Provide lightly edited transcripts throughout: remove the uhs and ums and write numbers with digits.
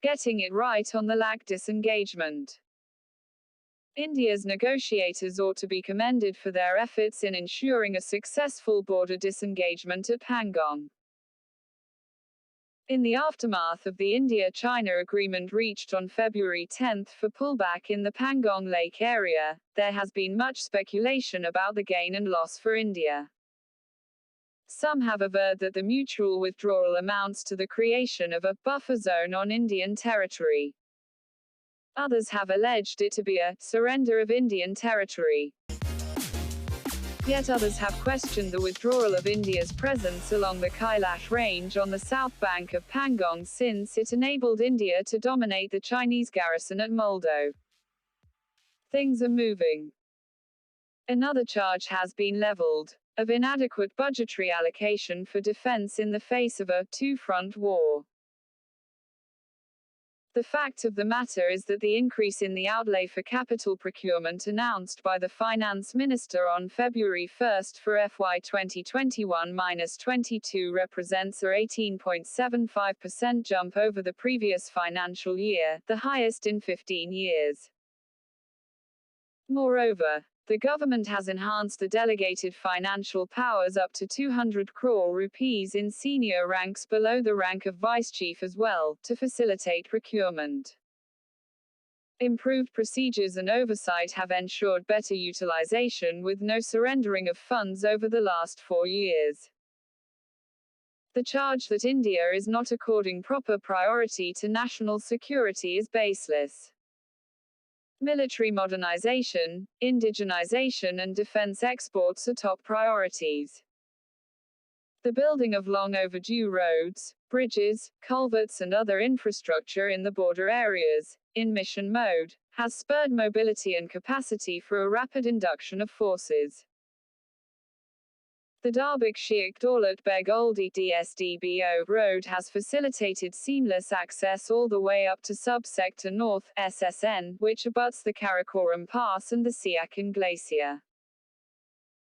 Getting it right on the LAC disengagement. India's negotiators ought to be commended for their efforts in ensuring a successful border disengagement at Pangong. In the aftermath of the India-China agreement reached on February 10 for pullback in the Pangong Lake area, there has been much speculation about the gain and loss for India. Some have averred that the mutual withdrawal amounts to the creation of a buffer zone on Indian territory. Others have alleged it to be a surrender of Indian territory. Yet others have questioned the withdrawal of India's presence along the Kailash range on the south bank of Pangong since it enabled India to dominate the Chinese garrison at Moldo. Things are moving. Another charge has been leveled, of inadequate budgetary allocation for defense in the face of a two-front war. The fact of the matter is that the increase in the outlay for capital procurement announced by the Finance Minister on February 1 for FY 2021-22 represents a 18.75% jump over the previous financial year, the highest in 15 years. Moreover, the government has enhanced the delegated financial powers up to 200 crore rupees in senior ranks below the rank of vice chief as well, to facilitate procurement. Improved procedures and oversight have ensured better utilization with no surrendering of funds over the last 4 years. The charge that India is not according proper priority to national security is baseless. Military modernization, indigenization and defense exports are top priorities. The building of long overdue roads, bridges, culverts and other infrastructure in the border areas, in mission mode, has spurred mobility and capacity for a rapid induction of forces. The Darbik-Sheikh Daulat Beg Oldie DSDBO road has facilitated seamless access all the way up to Subsector North SSN, which abuts the Karakoram Pass and the Siachen Glacier.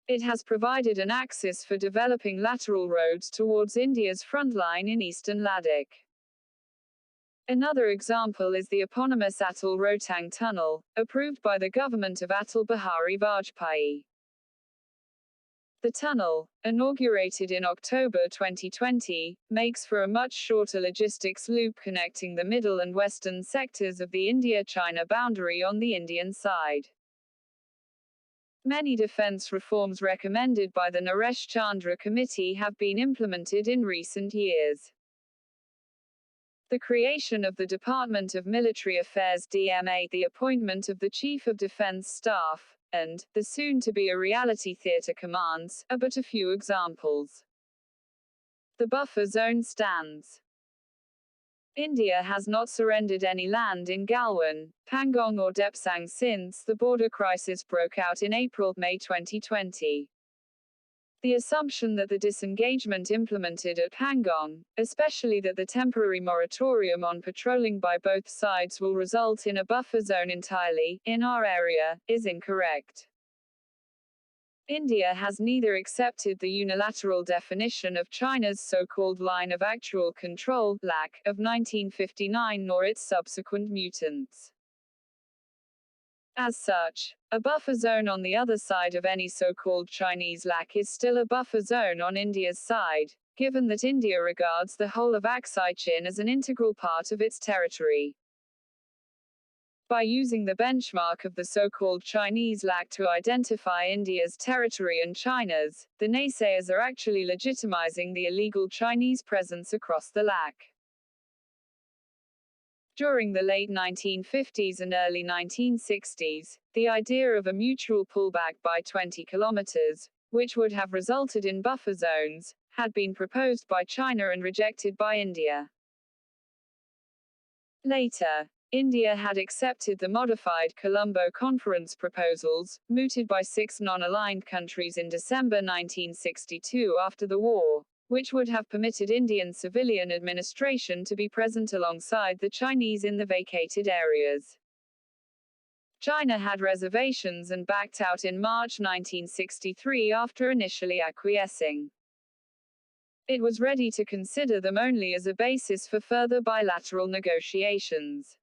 It has provided an axis for developing lateral roads towards India's front line in eastern Ladakh. Another example is the eponymous Atal Rohtang Tunnel, approved by the government of Atal Bihari Vajpayee. The tunnel, inaugurated in October 2020, makes for a much shorter logistics loop connecting the middle and western sectors of the India-China boundary on the Indian side. Many defense reforms recommended by the Naresh Chandra Committee have been implemented in recent years. The creation of the Department of Military Affairs DMA, the appointment of the Chief of Defense Staff, and the soon-to-be-a-reality theatre commands are but a few examples. The buffer zone stands. India has not surrendered any land in Galwan, Pangong or Depsang since the border crisis broke out in April-May 2020. The assumption that the disengagement implemented at Pangong, especially that the temporary moratorium on patrolling by both sides will result in a buffer zone entirely, in our area, is incorrect. India has neither accepted the unilateral definition of China's so-called Line of Actual Control (LAC) of 1959 nor its subsequent mutants. As such, a buffer zone on the other side of any so-called Chinese LAC is still a buffer zone on India's side, given that India regards the whole of Aksai Chin as an integral part of its territory. By using the benchmark of the so-called Chinese LAC to identify India's territory and China's, the naysayers are actually legitimizing the illegal Chinese presence across the LAC. During the late 1950s and early 1960s, the idea of a mutual pullback by 20 kilometers, which would have resulted in buffer zones, had been proposed by China and rejected by India. Later, India had accepted the modified Colombo Conference proposals, mooted by 6 non-aligned countries in December 1962 after the war, which would have permitted Indian civilian administration to be present alongside the Chinese in the vacated areas. China had reservations and backed out in March 1963 after initially acquiescing. It was ready to consider them only as a basis for further bilateral negotiations.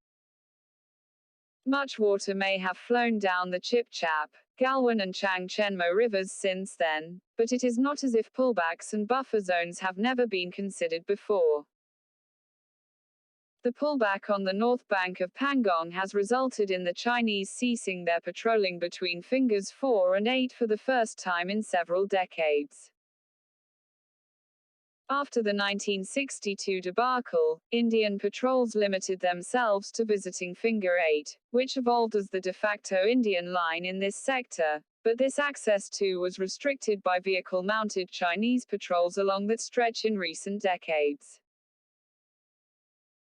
Much water may have flown down the Chip-Chap, Galwan and Changchenmo rivers since then, but it is not as if pullbacks and buffer zones have never been considered before. The pullback on the north bank of Pangong has resulted in the Chinese ceasing their patrolling between fingers 4 and 8 for the first time in several decades. After the 1962 debacle, Indian patrols limited themselves to visiting Finger 8, which evolved as the de facto Indian line in this sector, but this access too was restricted by vehicle-mounted Chinese patrols along that stretch in recent decades.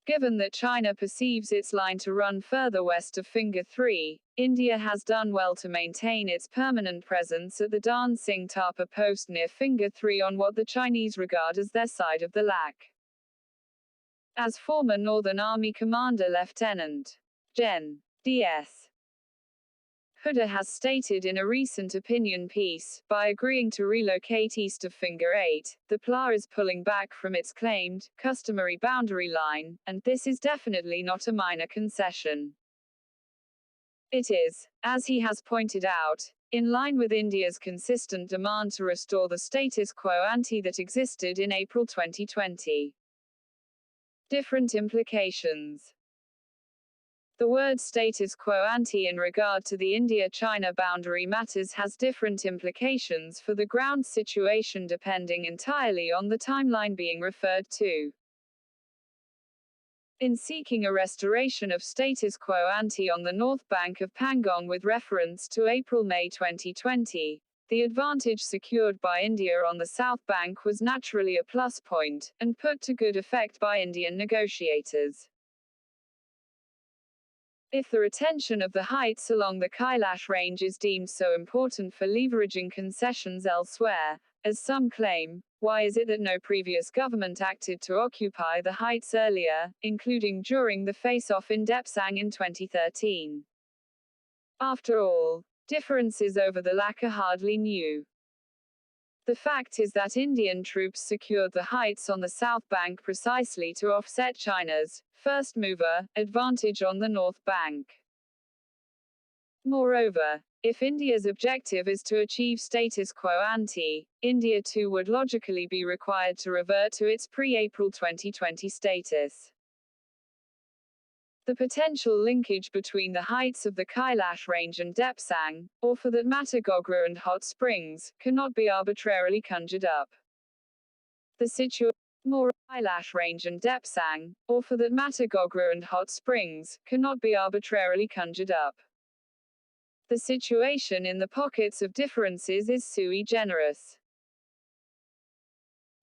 Given that China perceives its line to run further west of Finger 3, India has done well to maintain its permanent presence at the Dan Singh Tapa post near Finger 3 on what the Chinese regard as their side of the LAC. As former Northern Army Commander Lieutenant Gen. D.S. Huda has stated in a recent opinion piece, by agreeing to relocate east of Finger 8, the PLA is pulling back from its claimed, customary boundary line, and this is definitely not a minor concession. It is, as he has pointed out, in line with India's consistent demand to restore the status quo ante that existed in April 2020. Different implications. The word status quo ante in regard to the India-China boundary matters has different implications for the ground situation depending entirely on the timeline being referred to. In seeking a restoration of status quo ante on the north bank of Pangong with reference to April-May 2020, the advantage secured by India on the south bank was naturally a plus point, and put to good effect by Indian negotiators. If the retention of the heights along the Kailash range is deemed so important for leveraging concessions elsewhere, as some claim, why is it that no previous government acted to occupy the heights earlier, including during the face-off in Depsang in 2013? After all, differences over the LAC are hardly new. The fact is that Indian troops secured the heights on the south bank precisely to offset China's first mover advantage on the north bank. Moreover, if India's objective is to achieve status quo ante, India too would logically be required to revert to its pre-April 2020 status. The potential linkage between the heights of the Kailash range and Depsang, or for that matter Gogra and Hot Springs, cannot be arbitrarily conjured up. The situation Kailash range and Depsang, or for that matter Gogra and Hot Springs, cannot be arbitrarily conjured up. The situation in the pockets of differences is sui generis.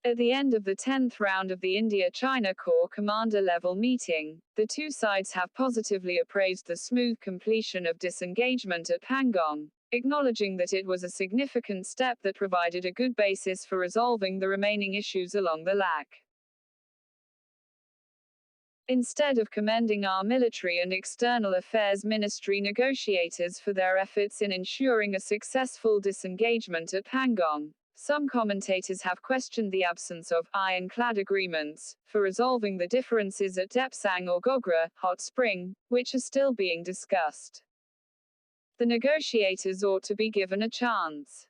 At the end of the 10th round of the India-China Corps commander-level meeting, the two sides have positively appraised the smooth completion of disengagement at Pangong, acknowledging that it was a significant step that provided a good basis for resolving the remaining issues along the LAC. Instead of commending our military and external affairs ministry negotiators for their efforts in ensuring a successful disengagement at Pangong, some commentators have questioned the absence of ironclad agreements for resolving the differences at Depsang or Gogra, Hot Spring, which are still being discussed. The negotiators ought to be given a chance.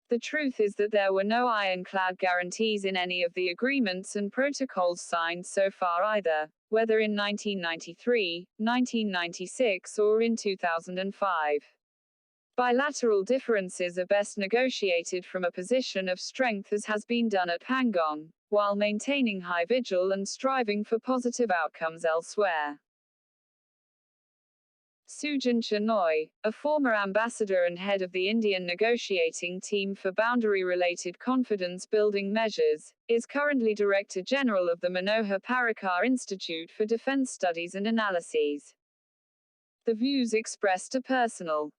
The truth is that there were no ironclad guarantees in any of the agreements and protocols signed so far either, whether in 1993, 1996 or in 2005. Bilateral differences are best negotiated from a position of strength as has been done at Pangong, while maintaining high vigil and striving for positive outcomes elsewhere. Sujan Chenoy, a former ambassador and head of the Indian negotiating team for boundary-related confidence-building measures, is currently Director General of the Manohar Parrikar Institute for Defence Studies and Analyses. The views expressed are personal.